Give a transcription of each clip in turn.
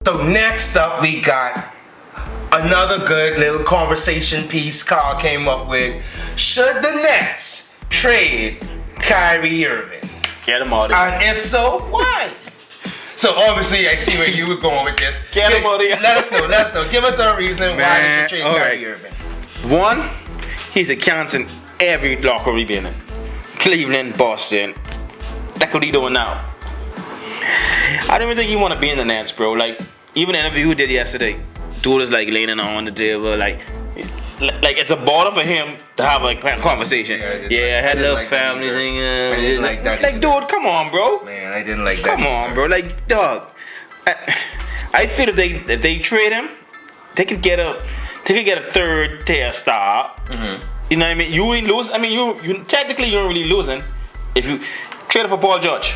So next up, we got another good little conversation piece Carl came up with. Should the Nets trade Kyrie Irving? Get him out of here. And if so, why? So obviously, I see where you were going with this. Get him out of here. Let us know. Give us a reason why you should trade all Kyrie right. Irving. One, he's a chance in every locker room he been in. Cleveland, Boston. That's what he doing now. I don't even think he want to be in the Nets, bro. Like, even the interview he did yesterday, dude is like leaning on the table, like it's a bother for him to have a conversation. Yeah, I had a little family thing. I didn't like that. Like, dude, come on, bro. Man, I didn't like that. Come on, bro. Like, dog. I feel if they trade him, they could get a third tier star. Mm-hmm. You know what I mean? You ain't lose. I mean, you technically you're really losing if you trade for Paul George.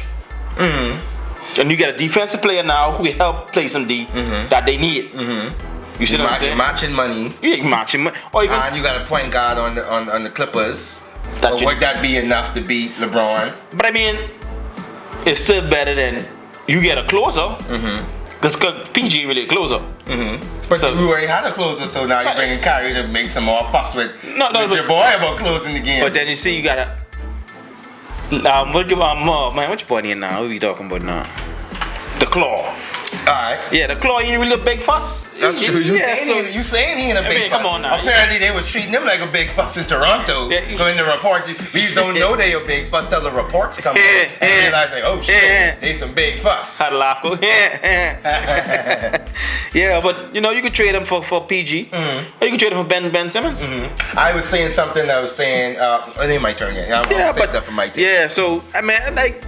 Mm-hmm. And you get a defensive player now who can help play some D that they need. Mm-hmm. You see what I'm saying? Matching money. Yeah, matching money. And you got a point guard on the Clippers. Would that be enough to beat LeBron? But I mean, it's still better than you get a closer. Because PG really a closer. But so, we already had a closer, so now you're bringing Kyrie to make some more fuss with your boy about closing the game. But then you see you got a... what you putting in now? What are you talking about now? The Claw. Alright. Yeah, the Claw ain't really a big fuss. That's true. You saying he ain't a big fuss. Come on now. Apparently they was treating him like a big fuss in Toronto. So in the report, we just don't know they a big fuss till the reports come in and realize like, oh shit, they some big fuss. Had a laugh. Yeah, but you could trade him for PG. Or you could trade him for Ben Simmons. I was saying something that was saying, it ain't my turn yet. I'm gonna save that for my team. Yeah, so I mean, like,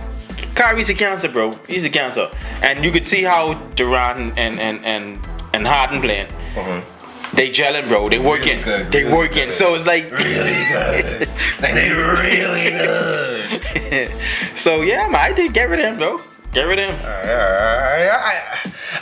Kyrie's a cancer, bro. He's a cancer, and you could see how Durant and Harden playing. They gelling, bro. They working. They working. So it's like really good. They really good. So yeah, man, I did get rid of him, bro. Get rid of him.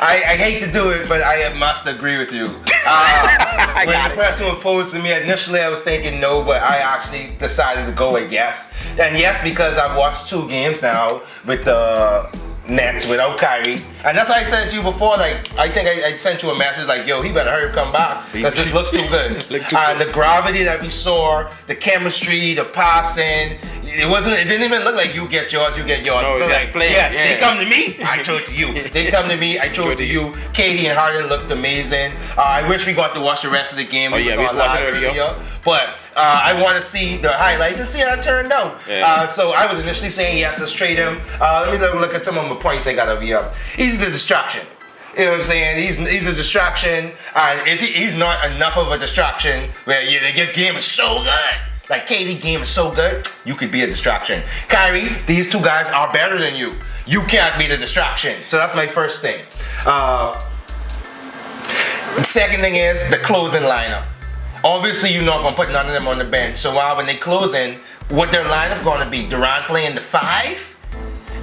I hate to do it, but I must agree with you. When the person was posing me, initially I was thinking no, but I actually decided to go with yes. And yes, because I've watched 2 games now with the Nets without Kyrie. And that's why I said to you before, like, I think I sent you a message like, yo, he better hurry up, come back, because this looked too good. The gravity that we saw, the chemistry, the passing, it didn't even look like you get yours. No, like, they come to me, I throw it to you. They come to me, I throw it to you. Katie and Harden looked amazing. I wish we got to watch the rest of the game. We was watching earlier. But I want to see the highlights and see how it turned out. So I was initially saying yes, let's trade him. Let me look at some of my points I got over here. He's the distraction. You know what I'm saying? He's a distraction, and he's not enough of a distraction where the game is so good. Like, KD game is so good, you could be a distraction. Kyrie, these 2 guys are better than you. You can't be the distraction. So that's my first thing. Second thing is the closing lineup. Obviously, you're not going to put none of them on the bench. So when they close in, what their lineup going to be? Durant playing the 5?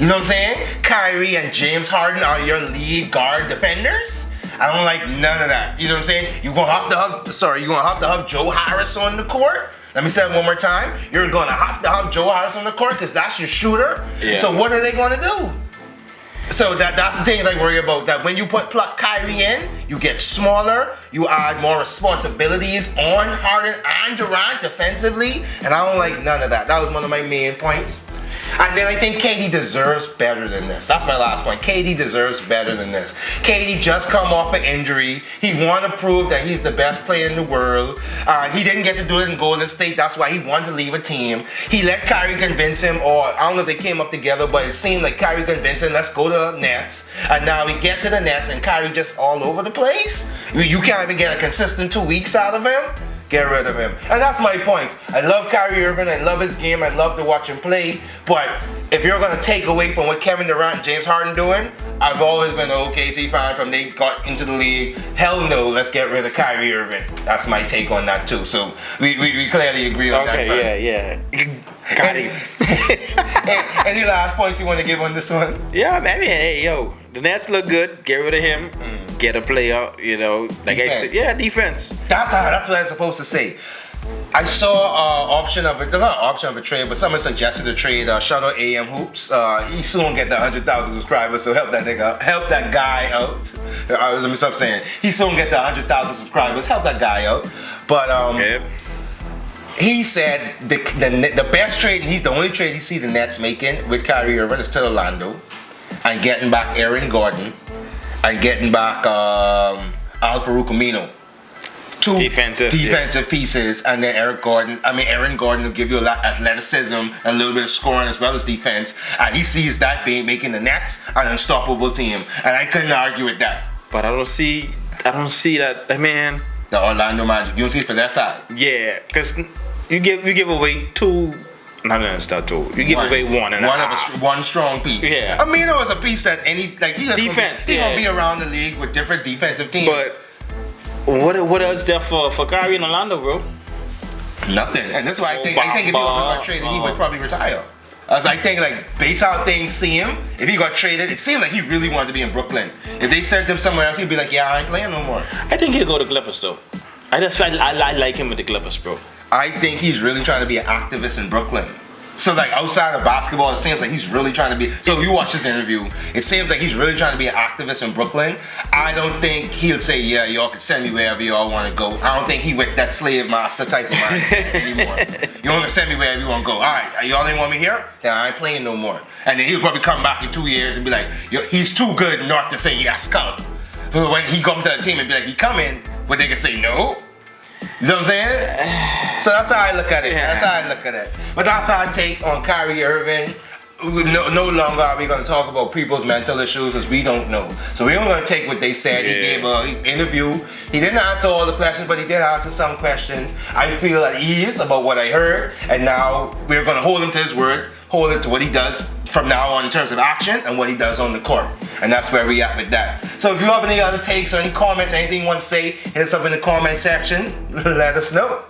You know what I'm saying? Kyrie and James Harden are your lead guard defenders? I don't like none of that. You know what I'm saying? You're gonna have to have Joe Harris on the court. Let me say it one more time. You're gonna have to have Joe Harris on the court because that's your shooter. Yeah. So what are they gonna do? So that's the things I worry about. That when you plug Kyrie in, you get smaller. You add more responsibilities on Harden and Durant defensively, and I don't like none of that. That was one of my main points. And then I think KD deserves better than this. That's my last point. KD deserves better than this. KD just come off an injury. He wanted to prove that he's the best player in the world. He didn't get to do it in Golden State. That's why he wanted to leave a team. He let Kyrie convince him, or I don't know if they came up together, but it seemed like Kyrie convinced him, let's go to the Nets. And now we get to the Nets and Kyrie just all over the place. You can't even get a consistent 2 weeks out of him. Get rid of him. And that's my point. I love Kyrie Irving. I love his game. I love to watch him play. But if you're going to take away from what Kevin Durant and James Harden doing, I've always been an OKC fan from they got into the league. Hell no, let's get rid of Kyrie Irving. That's my take on that too. So we clearly agree on that. Okay, yeah. Any last points you want to give on this one? Yeah, I mean, hey, yo, the Nets look good. Get rid of him. Get a player, like defense. I said. Yeah, defense. That's what I'm supposed to say. I saw option of it, not option of a trade, but someone suggested a trade. Shout out AM Hoops. He soon get the 100,000 subscribers, so help that guy out. Let me stop saying. He soon get the 100,000 subscribers. Help that guy out. But he said the best trade, and he's the only trade he see the Nets making with Kyrie Irving is to Orlando, and getting back Aaron Gordon, and getting back Al-Farouq Amino. Two defensive pieces, and then Aaron Gordon will give you a lot of athleticism and a little bit of scoring as well as defense. And he sees that being making the Nets an unstoppable team, and I couldn't argue with that. But I don't see that, man. The Orlando Magic, you don't see it for that side. Yeah, because you give away two. Not two. You give away one and one strong piece. Yeah, Amino is a piece that he's defense. He's gonna be around the league with different defensive teams. But what else there for Kyrie in Orlando, bro? Nothing. And that's why I think if he got traded, he would probably retire. I think based how things seem, if he got traded, it seemed like he really wanted to be in Brooklyn. If they sent him somewhere else, he'd be like, yeah, I ain't playing no more. I think he'll go to Clippers though. I like him with the Clippers, bro. I think he's really trying to be an activist in Brooklyn. So outside of basketball, it seems like he's really trying to be. So if you watch this interview, it seems like he's really trying to be an activist in Brooklyn. I don't think he'll say, yeah, y'all can send me wherever y'all want to go. I don't think he with that slave master type of mindset anymore. You want to send me wherever you want to go. All right, y'all ain't want me here? Then I ain't playing no more. And then he'll probably come back in 2 years and be like, he's too good not to say yes, come. But when he come to the team and be like, he coming, but they can say no. You know what I'm saying? So that's how I look at it. Yeah. That's how I look at it. But that's how I take on Kyrie Irving. No longer are we going to talk about people's mental issues, as we don't know. So we're only going to take what they said. Yeah. He gave an interview. He didn't answer all the questions, but he did answer some questions. I feel at ease about what I heard, and now we're going to hold him to his word, hold him to what he does from now on in terms of action and what he does on the court. And that's where we at with that. So if you have any other takes or any comments, anything you want to say, hit us up in the comment section. Let us know.